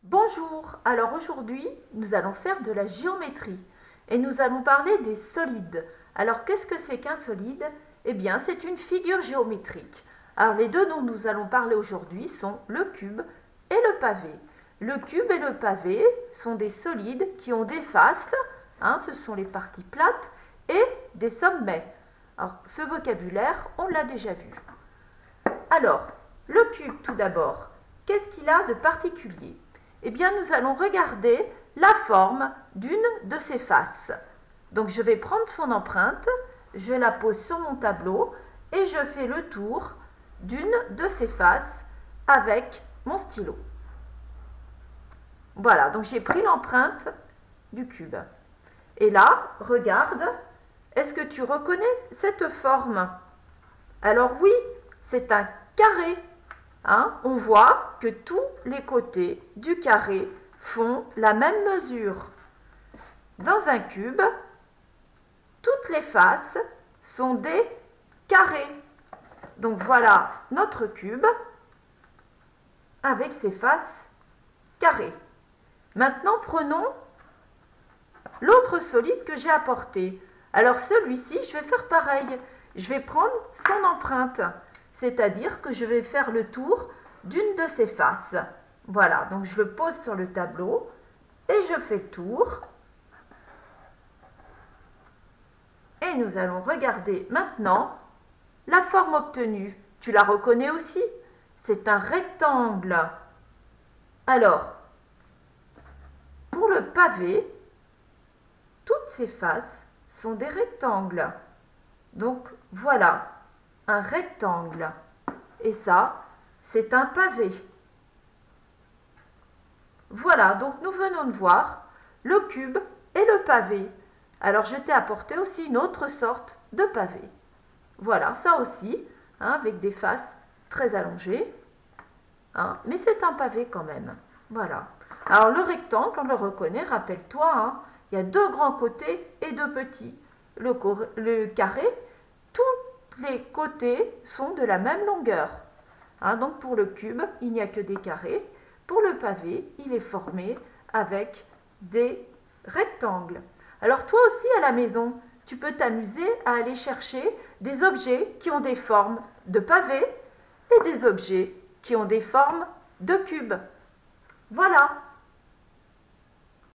Bonjour, alors aujourd'hui nous allons faire de la géométrie et nous allons parler des solides. Alors qu'est-ce que c'est qu'un solide? Eh bien c'est une figure géométrique. Alors les deux dont nous allons parler aujourd'hui sont le cube et le pavé. Le cube et le pavé sont des solides qui ont des faces, ce sont les parties plates, et des sommets. Alors ce vocabulaire on l'a déjà vu. Alors le cube tout d'abord, qu'est-ce qu'il a de particulier? Eh bien, nous allons regarder la forme d'une de ses faces. Donc, je vais prendre son empreinte, je la pose sur mon tableau et je fais le tour d'une de ses faces avec mon stylo. Voilà, donc j'ai pris l'empreinte du cube. Et là, regarde, est-ce que tu reconnais cette forme? Alors oui, c'est un carré. On voit que tous les côtés du carré font la même mesure. Dans un cube, toutes les faces sont des carrés. Donc voilà notre cube avec ses faces carrées. Maintenant, prenons l'autre solide que j'ai apporté. Alors celui-ci, je vais faire pareil. Je vais prendre son empreinte. C'est-à-dire que je vais faire le tour d'une de ses faces. Voilà, donc je le pose sur le tableau et je fais le tour. Et nous allons regarder maintenant la forme obtenue. Tu la reconnais aussi? C'est un rectangle. Alors, pour le pavé, toutes ses faces sont des rectangles. Donc voilà, un rectangle. Et ça, c'est un pavé. Voilà, donc nous venons de voir le cube et le pavé. Alors je t'ai apporté aussi une autre sorte de pavé. Voilà, ça aussi, avec des faces très allongées. Mais c'est un pavé quand même. Voilà. Alors le rectangle, on le reconnaît, rappelle-toi, il y a deux grands côtés et deux petits. Le carré, tous les côtés sont de la même longueur. Donc pour le cube, il n'y a que des carrés. Pour le pavé, il est formé avec des rectangles. Alors toi aussi à la maison, tu peux t'amuser à aller chercher des objets qui ont des formes de pavé et des objets qui ont des formes de cube. Voilà.